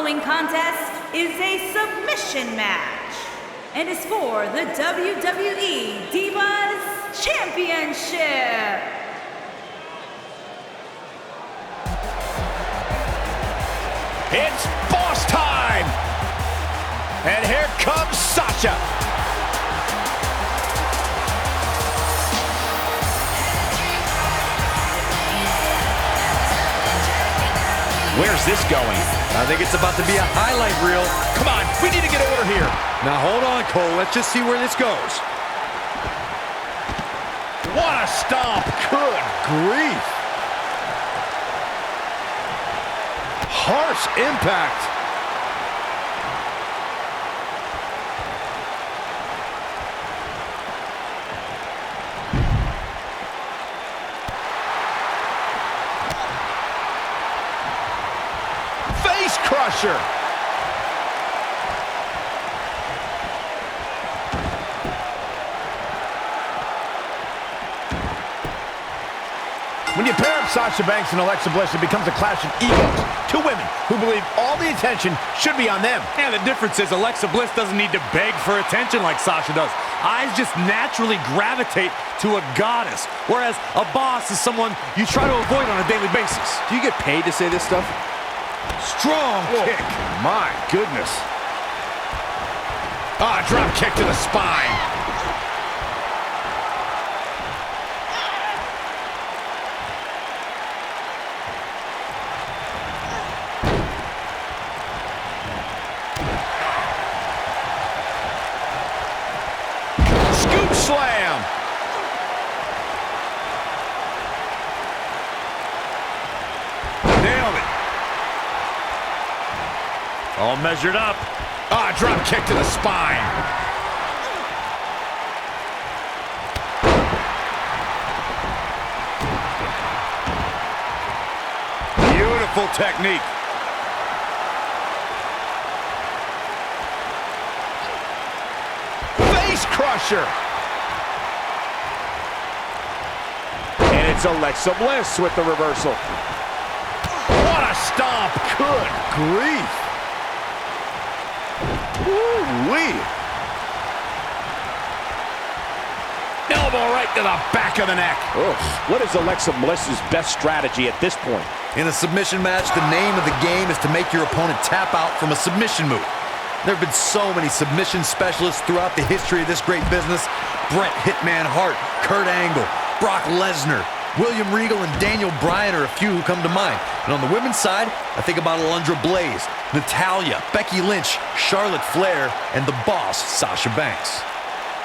following contest is a submission match and is for the WWE Divas Championship. It's boss time! And here comes Sasha. Where's this going? I think it's about to be a highlight reel. Come on, we need to get order here. Now hold on, Cole. Let's just see where this goes. What a stomp. Good grief. Harsh impact. Face crusher. When you pair up Sasha Banks and Alexa Bliss, it becomes a clash of egos. Two women who believe all the attention should be on them. And the difference is Alexa Bliss doesn't need to beg for attention like Sasha does. Eyes just naturally gravitate to a goddess, whereas a boss is someone you try to avoid on a daily basis. Do you get paid to say this stuff? Strong kick. My goodness. Ah, drop kick to the spine. Scoop slam. Nailed it. All measured up. Ah, drop kick to the spine. Beautiful technique. Face crusher. And it's Alexa Bliss with the reversal. What a stomp. Good grief. Woo-wee. Elbow right to the back of the neck. What is Alexa Bliss's best strategy at this point? In a submission match, the name of the game is to make your opponent tap out from a submission move. There have been so many submission specialists throughout the history of this great business. Bret Hitman Hart, Kurt Angle, Brock Lesnar, William Regal, and Daniel Bryan are a few who come to mind. And on the women's side, I think about Alundra Blaze, Natalya, Becky Lynch, Charlotte Flair, and the boss, Sasha Banks.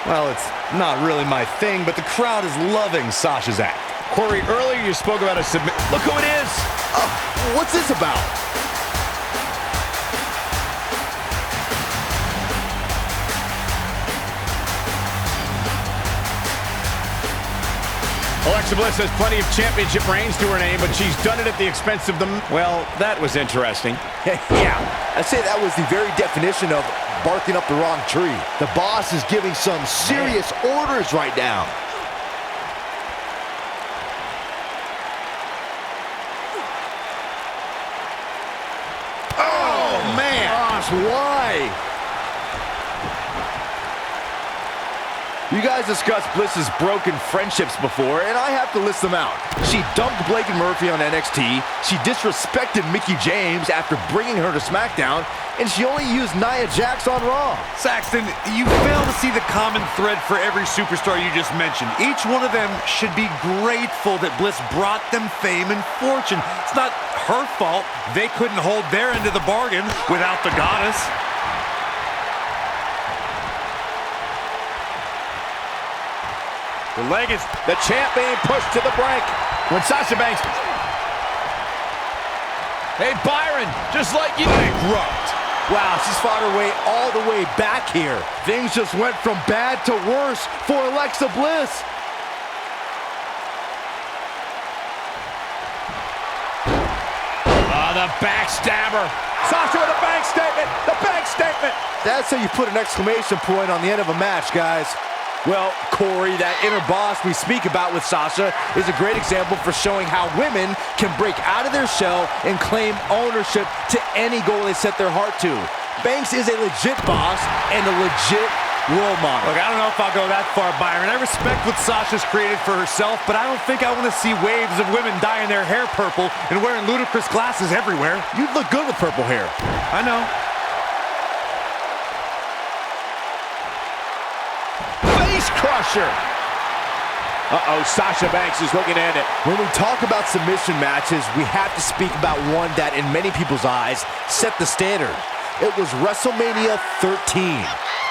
Well, it's not really my thing, but the crowd is loving Sasha's act. Corey, earlier you spoke about a submit. Look who it is. What's this about? Alexa Bliss has plenty of championship reigns to her name, but she's done it at the expense of them. Well, that was interesting. Yeah, I'd say that was the very definition of barking up the wrong tree. The boss is giving some serious orders right now. Oh, man. Gosh, why? You guys discussed Bliss's broken friendships before, and I have to list them out. She dumped Blake and Murphy on NXT, she disrespected Mickie James after bringing her to SmackDown, and she only used Nia Jax on Raw. Saxton, you fail to see the common thread for every superstar you just mentioned. Each one of them should be grateful that Bliss brought them fame and fortune. It's not her fault they couldn't hold their end of the bargain without the goddess. The leg is the champ being pushed to the brink. When Sasha Banks. Hey, Byron, just like you. Bankrupt. Wow, she's fought her way all the way back here. Things just went from bad to worse for Alexa Bliss. The backstabber. Sasha with a bank statement. The bank statement. That's how you put an exclamation point on the end of a match, guys. Well, Corey, that inner boss we speak about with Sasha is a great example for showing how women can break out of their shell and claim ownership to any goal they set their heart to. Banks is a legit boss and a legit role model. Look, I don't know if I'll go that far, Byron. I respect what Sasha's created for herself, but I don't think I want to see waves of women dyeing their hair purple and wearing ludicrous glasses everywhere. You'd look good with purple hair. I know. Face crusher. Uh-oh, Sasha Banks is looking at it. When we talk about submission matches, we have to speak about one that, in many people's eyes, set the standard. It was WrestleMania 13.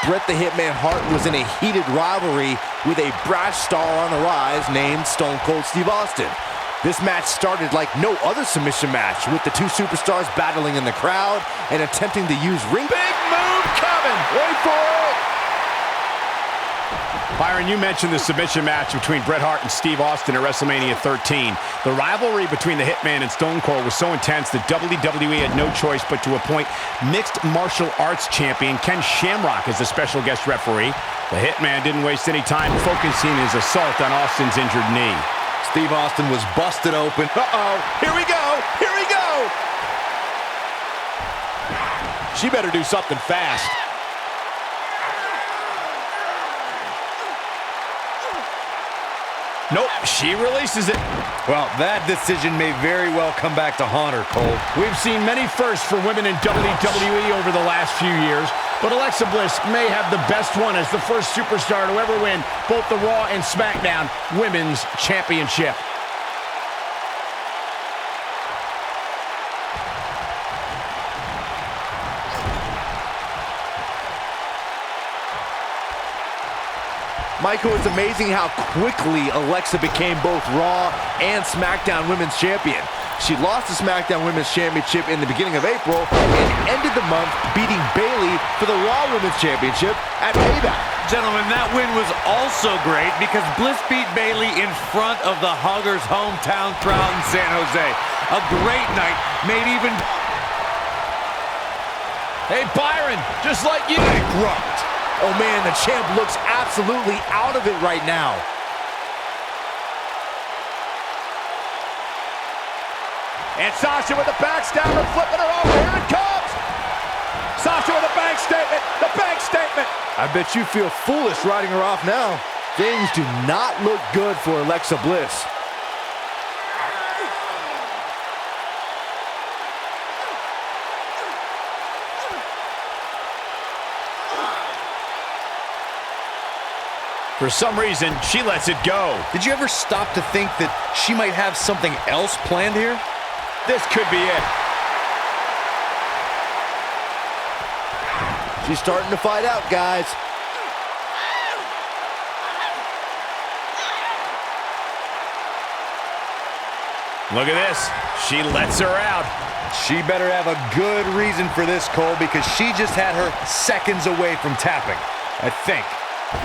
Bret the Hitman Hart was in a heated rivalry with a brash star on the rise named Stone Cold Steve Austin. This match started like no other submission match, with the two superstars battling in the crowd and attempting to use ring... Big move coming. Wait for it. Byron, you mentioned the submission match between Bret Hart and Steve Austin at WrestleMania 13. The rivalry between the Hitman and Stone Cold was so intense that WWE had no choice but to appoint mixed martial arts champion Ken Shamrock as the special guest referee. The Hitman didn't waste any time focusing his assault on Austin's injured knee. Steve Austin was busted open. Uh-oh, here we go, here we go! She better do something fast. Nope, she releases it. Well, that decision may very well come back to haunt her, Cole. We've seen many firsts for women in WWE over the last few years, but Alexa Bliss may have the best one as the first superstar to ever win both the Raw and SmackDown Women's Championship. Michael, it's amazing how quickly Alexa became both Raw and SmackDown Women's Champion. She lost the SmackDown Women's Championship in the beginning of April and ended the month beating Bayley for the Raw Women's Championship at Payback. Gentlemen, that win was also great because Bliss beat Bayley in front of the Huggers' hometown crowd in San Jose. A great night, made even... Hey, Byron, just like you. Bankrupt. Oh man, the champ looks absolutely out of it right now. And Sasha with the backstabber, flipping her over. Here it comes. Sasha with a bank statement. The bank statement. I bet you feel foolish riding her off now. Things do not look good for Alexa Bliss. For some reason, she lets it go. Did you ever stop to think that she might have something else planned here? This could be it. She's starting to fight out, guys. Look at this. She lets her out. She better have a good reason for this, Cole, because she just had her seconds away from tapping, I think.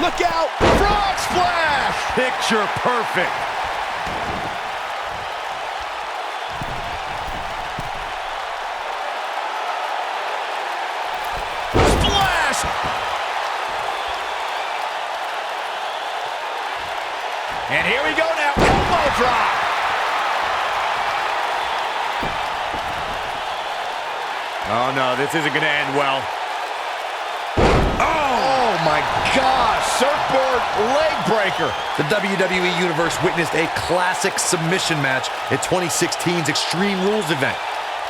Look out! Frog splash! Picture perfect. Splash! And here we go now. Elbow drop. Oh no, this isn't going to end well. Oh my gosh! Surfboard leg breaker. The WWE Universe witnessed a classic submission match at 2016's Extreme Rules event.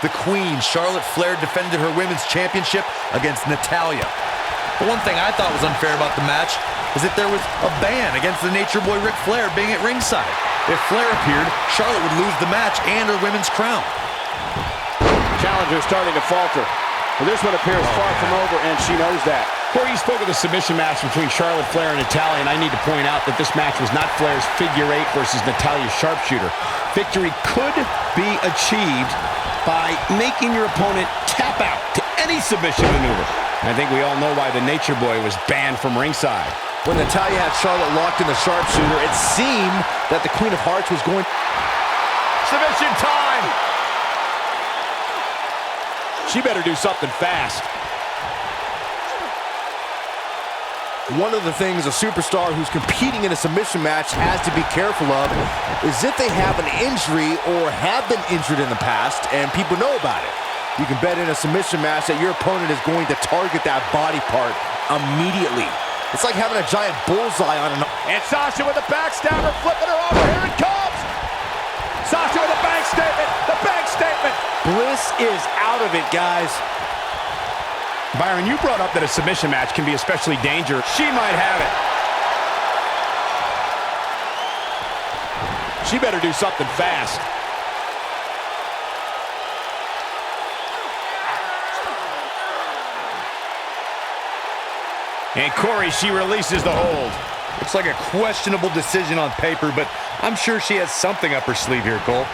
The Queen, Charlotte Flair, defended her women's championship against Natalya. The one thing I thought was unfair about the match is that there was a ban against the Nature Boy Ric Flair being at ringside. If Flair appeared, Charlotte would lose the match and her women's crown. Challenger starting to falter. Well, this one appears far from over, and she knows that. Corey, you spoke of the submission match between Charlotte Flair and Natalya, and I need to point out that this match was not Flair's figure eight versus Natalya's sharpshooter. Victory could be achieved by making your opponent tap out to any submission maneuver. And I think we all know why the Nature Boy was banned from ringside. When Natalya had Charlotte locked in the sharpshooter, it seemed that the Queen of Hearts was going... Submission time! She better do something fast. One of the things a superstar who's competing in a submission match has to be careful of is if they have an injury or have been injured in the past and people know about it. You can bet in a submission match that your opponent is going to target that body part immediately. It's like having a giant bullseye on an... And Sasha with a backstabber, flipping her over. Here it comes! Sasha with a bank statement! The bank statement! Bliss is out of it, guys. Byron, you brought up that a submission match can be especially dangerous. She might have it. She better do something fast. And Corey, she releases the hold. Looks like a questionable decision on paper, but I'm sure she has something up her sleeve here, Cole.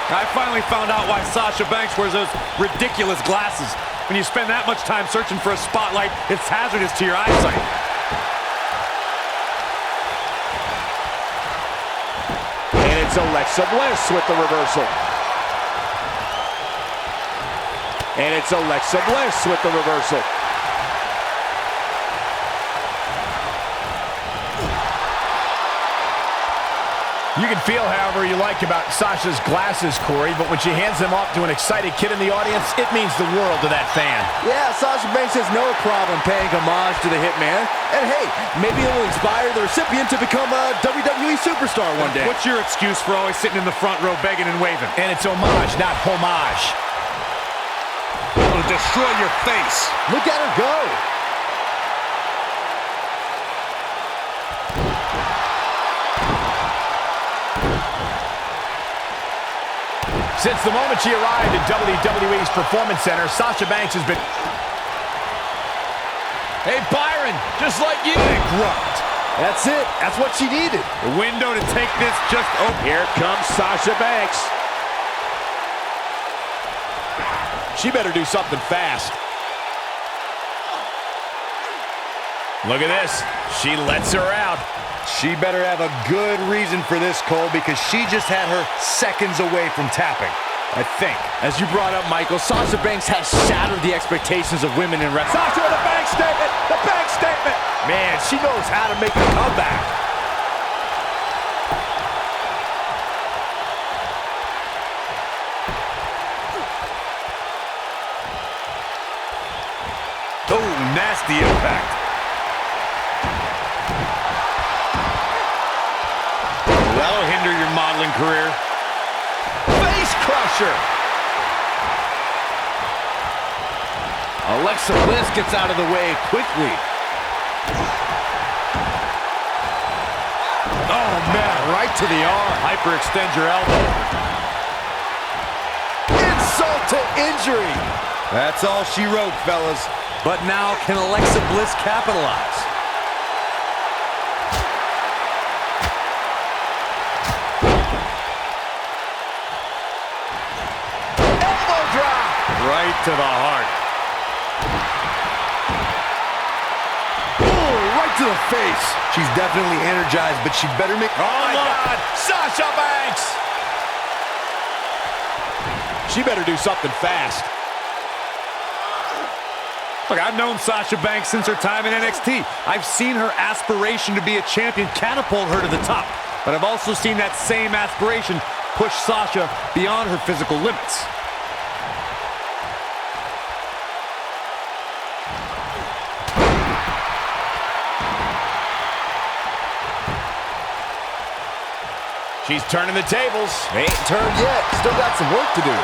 I finally found out why Sasha Banks wears those ridiculous glasses. When you spend that much time searching for a spotlight, it's hazardous to your eyesight. And it's Alexa Bliss with the reversal. And it's Alexa Bliss with the reversal. You can feel however you like about Sasha's glasses, Corey, but when she hands them off to an excited kid in the audience, it means the world to that fan. Yeah, Sasha Banks has no problem paying homage to the Hitman. And hey, maybe it will inspire the recipient to become a WWE superstar one day. What's your excuse for always sitting in the front row begging and waving? And it's homage, not homage. It'll destroy your face. Look at her go. Since the moment she arrived at WWE's Performance Center, Sasha Banks has been... Hey, Byron, just like you. Bankrupt. That's it. That's what she needed. The window to take this just open. Here comes Sasha Banks. She better do something fast. Look at this. She lets her out. She better have a good reason for this, Cole, because she just had her seconds away from tapping, I think. As you brought up, Michael, Sasha Banks has shattered the expectations of women in wrestling. Sasha with a bank statement! The bank statement! Man, she knows how to make a comeback. Oh, nasty impact. That'll hinder your modeling career. Face crusher! Alexa Bliss gets out of the way quickly. Oh, man, Right to the arm. hyperextend your elbow. Insult to injury. That's all she wrote, fellas. But now, can Alexa Bliss capitalize? Elbow drop! Right to the heart. Ooh, right to the face. She's definitely energized, but she better make... Oh, my God! Sasha Banks! She better do something fast. Look, I've known Sasha Banks since her time in NXT. I've seen her aspiration to be a champion catapult her to the top. But I've also seen that same aspiration push Sasha beyond her physical limits. She's turning the tables. They ain't turned yet. Still got some work to do.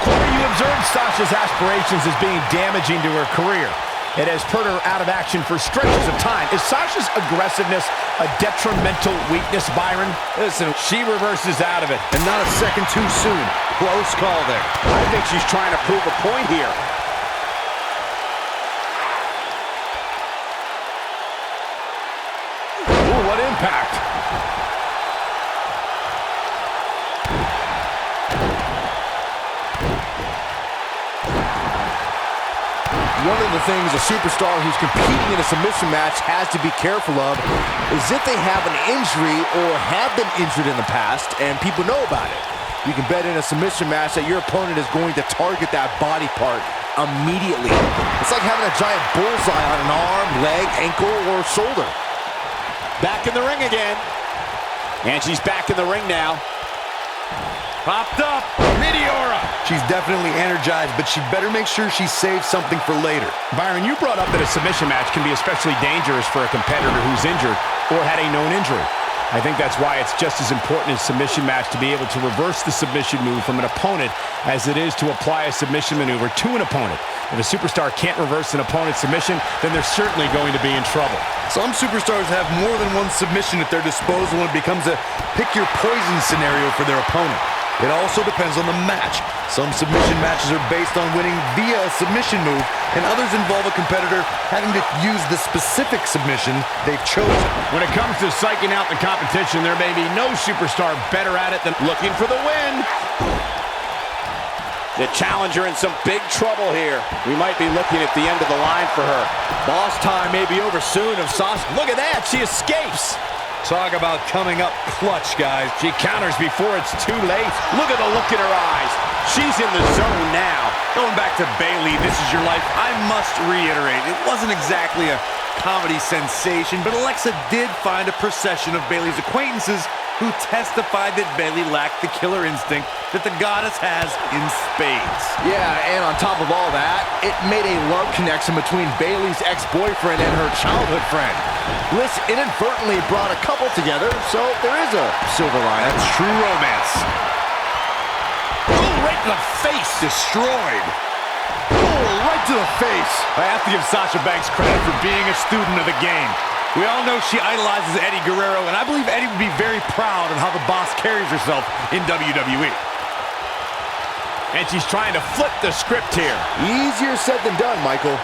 Corey, you observed Sasha's aspirations as being damaging to her career. It has put her out of action for stretches of time. Is Sasha's aggressiveness a detrimental weakness, Byron? Listen, She reverses out of it. And not a second too soon. Close call there. I think she's trying to prove a point here. ooh, what impact. One of the things a superstar who's competing in a submission match has to be careful of is if they have an injury or have been injured in the past and people know about it. you can bet in a submission match that your opponent is going to target that body part immediately. It's like having a giant bullseye on an arm, leg, ankle, or shoulder. Back in the ring again. And she's back in the ring now. Popped up. Meteora. She's definitely energized, but she'd better make sure she saves something for later. Byron, you brought up that a submission match can be especially dangerous for a competitor who's injured or had a known injury. I think that's why it's just as important in a submission match to be able to reverse the submission move from an opponent as it is to apply a submission maneuver to an opponent. If a superstar can't reverse an opponent's submission, then they're certainly going to be in trouble. Some superstars have more than one submission at their disposal, and it becomes a pick-your-poison scenario for their opponent. It also depends on the match. Some submission matches are based on winning via a submission move, and others involve a competitor having to use the specific submission they've chosen. When it comes to psyching out the competition, there may be no superstar better at it than looking for the win. The challenger in some big trouble here. We might be looking at the end of the line for her. Boss time may be over soon if Sasha... Look at that, she escapes. Talk about coming up clutch, guys. She counters before it's too late. Look at the look in her eyes. She's in the zone now. Going back to Bayley, This Is Your Life, I must reiterate, it wasn't exactly a comedy sensation, but Alexa did find a procession of Bayley's acquaintances who testified that Bayley lacked the killer instinct that the goddess has in spades. Yeah, and on top of all that, it made a love connection between Bayley's ex-boyfriend and her childhood friend. Bliss inadvertently brought a couple together, so there is a silver lining. That's true romance. Ooh, right to the face. Destroyed. Ooh, right to the face. I have to give Sasha Banks credit for being a student of the game. We all know she idolizes Eddie Guerrero, and I believe Eddie would be very proud of how the boss carries herself in WWE. And she's trying to flip the script here. Easier said than done, Michael.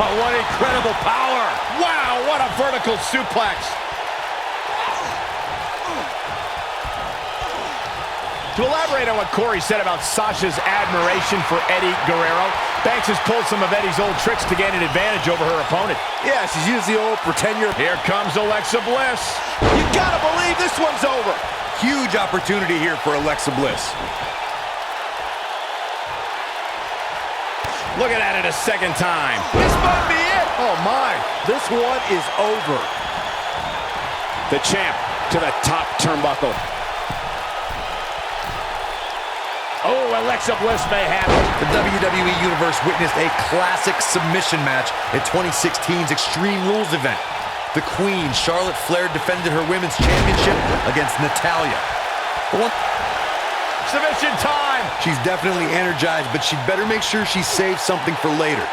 Oh, what incredible power! Wow, what a vertical suplex. To elaborate on what Corey said about Sasha's admiration for Eddie Guerrero, Banks has pulled some of Eddie's old tricks to gain an advantage over her opponent. Yeah, she's used the old pretend you're... Here comes Alexa Bliss. You gotta believe this one's over. Huge opportunity here for Alexa Bliss. Looking at it a second time. This might be it. Oh, my. This one is over. The champ to the top turnbuckle. Oh, Alexa Bliss may have it. The WWE Universe witnessed a classic submission match at 2016's Extreme Rules event. The Queen, Charlotte Flair, defended her Women's Championship against Natalya. Submission time. She's definitely energized, but she'd better make sure she saves something for later.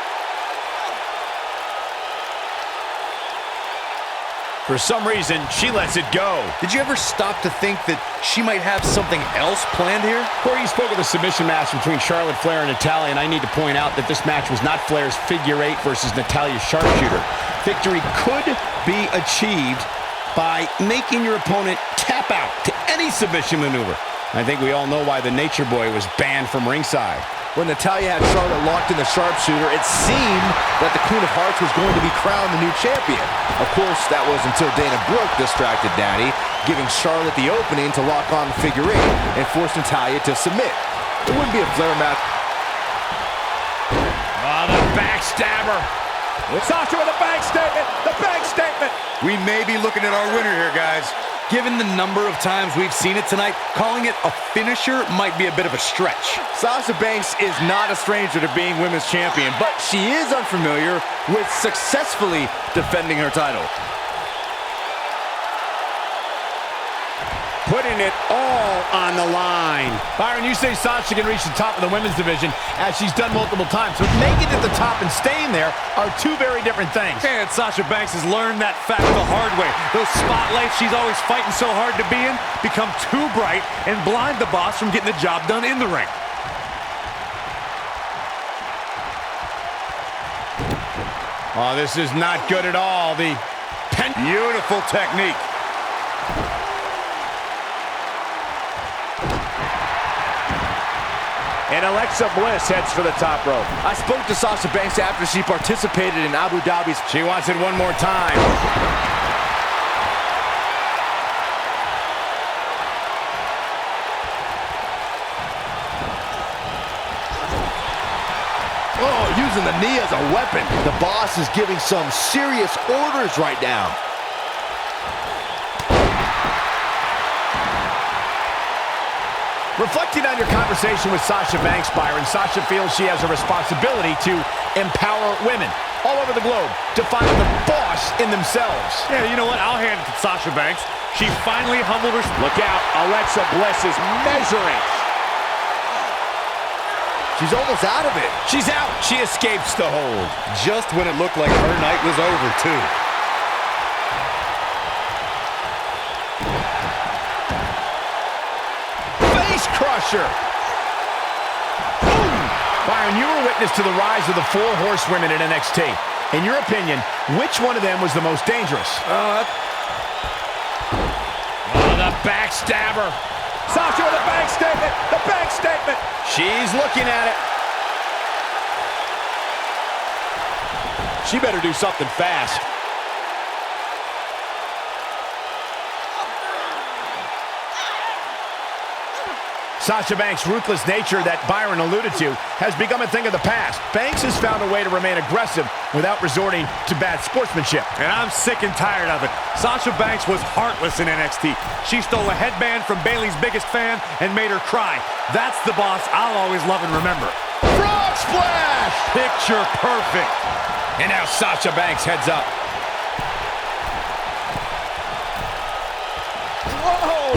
For some reason, she lets it go. Did you ever stop to think that she might have something else planned here? Corey, you spoke of the submission match between Charlotte Flair and Natalya, and I need to point out that this match was not Flair's figure eight versus Natalya's sharpshooter. Victory could be achieved by making your opponent tap out to any submission maneuver. I think we all know why the Nature Boy was banned from ringside. When Natalya had Charlotte locked in the sharpshooter, it seemed that the Queen of Hearts was going to be crowned the new champion. Of course, that was until Dana Brooke distracted Daddy, giving Charlotte the opening to lock on the figure eight and force Natalya to submit. It wouldn't be a Flair match. Oh, the backstabber. Sasha with a bank statement. The bank statement. We may be looking at our winner here, guys. Given the number of times we've seen it tonight, calling it a finisher might be a bit of a stretch. Sasha Banks is not a stranger to being women's champion, but she is unfamiliar with successfully defending her title. Putting it all on the line. Byron, you say Sasha can reach the top of the women's division as she's done multiple times. But making it to the top and staying there are two very different things. And Sasha Banks has learned that fact the hard way. Those spotlights she's always fighting so hard to be in become too bright and blind the boss from getting the job done in the ring. Oh, this is not good at all. Beautiful technique. And Alexa Bliss heads for the top rope. I spoke to Sasha Banks after she participated in Abu Dhabi's... She wants it one more time. Oh, using the knee as a weapon. The boss is giving some serious orders right now. Reflecting on your conversation with Sasha Banks, Byron, Sasha feels she has a responsibility to empower women all over the globe to find the boss in themselves. Yeah, you know what? I'll hand it to Sasha Banks. She finally humbled her. Look out, Alexa Bliss is measuring. She's almost out of it. She's out. She escapes the hold. Just when it looked like her night was over, too. Face crusher. Boom. Byron, you were witness to the rise of the 4 horsewomen in NXT. In your opinion, which one of them was the most dangerous? Oh, the backstabber. Sasha with a bank statement. The bank statement. She's looking at it. She better do something fast. Sasha Banks' ruthless nature that Byron alluded to has become a thing of the past. Banks has found a way to remain aggressive without resorting to bad sportsmanship. and I'm sick and tired of it. Sasha Banks was heartless in NXT. She stole a headband from Bayley's biggest fan and made her cry. That's the boss I'll always love and remember. Frog splash! Picture perfect. And now Sasha Banks heads up. Whoa!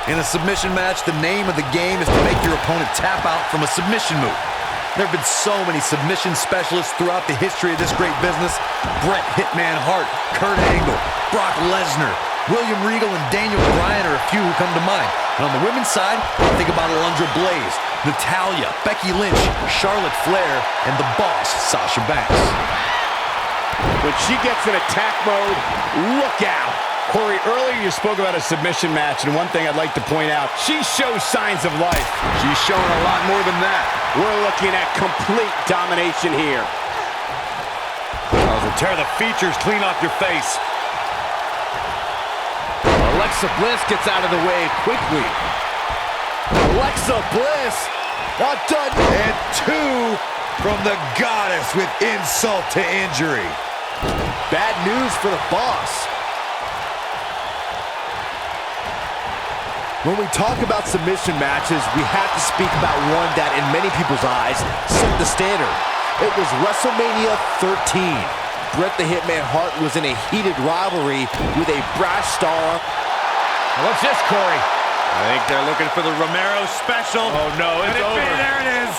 In a submission match, the name of the game is to make your opponent tap out from a submission move. There have been so many submission specialists throughout the history of this great business. Bret Hitman Hart, Kurt Angle, Brock Lesnar, William Regal, and Daniel Bryan are a few who come to mind. And on the women's side, think about Alundra Blaze, Natalya, Becky Lynch, Charlotte Flair, and the boss, Sasha Banks. When she gets in attack mode, look out. Corey, earlier you spoke about a submission match, and one thing I'd like to point out, she shows signs of life. She's showing a lot more than that. We're looking at complete domination here. Oh, tear the features clean off your face. Alexa Bliss gets out of the way quickly. Alexa Bliss, not done. And 2 from the goddess with insult to injury. Bad news for the boss. When we talk about submission matches, we have to speak about one that, in many people's eyes, set the standard. It was WrestleMania 13. Bret the Hitman Hart was in a heated rivalry with a brash star. What's this, Corey? I think they're looking for the Romero special. Oh, no, it's over. There it is.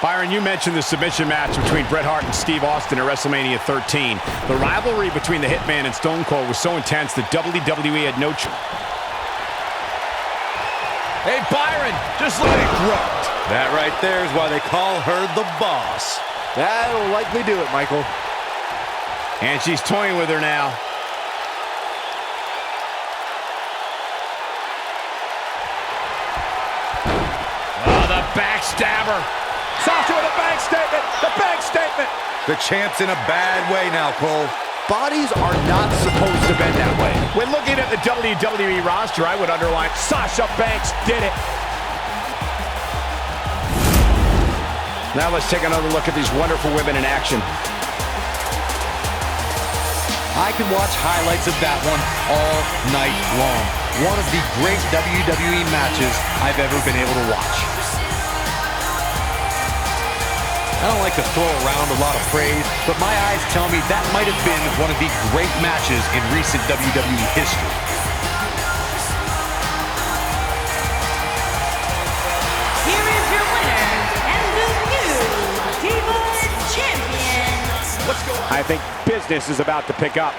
Byron, you mentioned the submission match between Bret Hart and Steve Austin at WrestleMania 13. The rivalry between the Hitman and Stone Cold was so intense that WWE had no choice. Hey, Byron, just let it grunt. That right there is why they call her the boss. That'll likely do it, Michael. And she's toying with her now. Oh, the backstabber. Sasha with a bank statement. The bank statement. The champ's in a bad way now, Cole. Bodies are not supposed to bend that way. When looking at the WWE roster, I would underline Sasha Banks did it. Now let's take another look at these wonderful women in action. I can watch highlights of that one all night long. One of the great WWE matches I've ever been able to watch. I don't like to throw around a lot of praise, but my eyes tell me that might have been one of the great matches in recent WWE history. Here is your winner and the new Divas Champion. Let's go. I think business is about to pick up.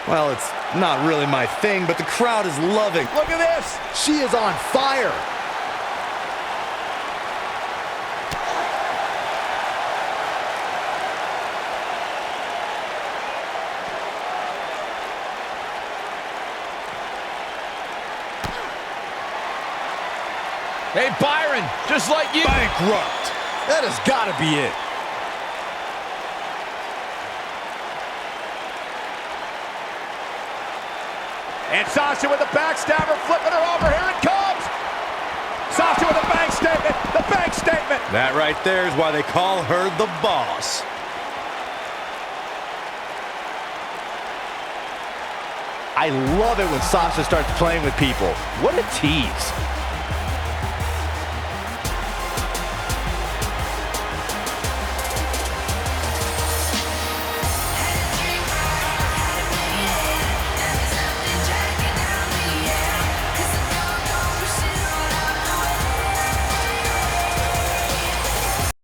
Well, it's not really my thing, but the crowd is loving. Look at this. She is on fire. Hey, Byron, just like you. Bankrupt. That has got to be it. And Sasha with the backstabber, flipping her over. Here it comes. Sasha with a bank statement. The bank statement. That right there is why they call her the boss. I love it when Sasha starts playing with people. What a tease.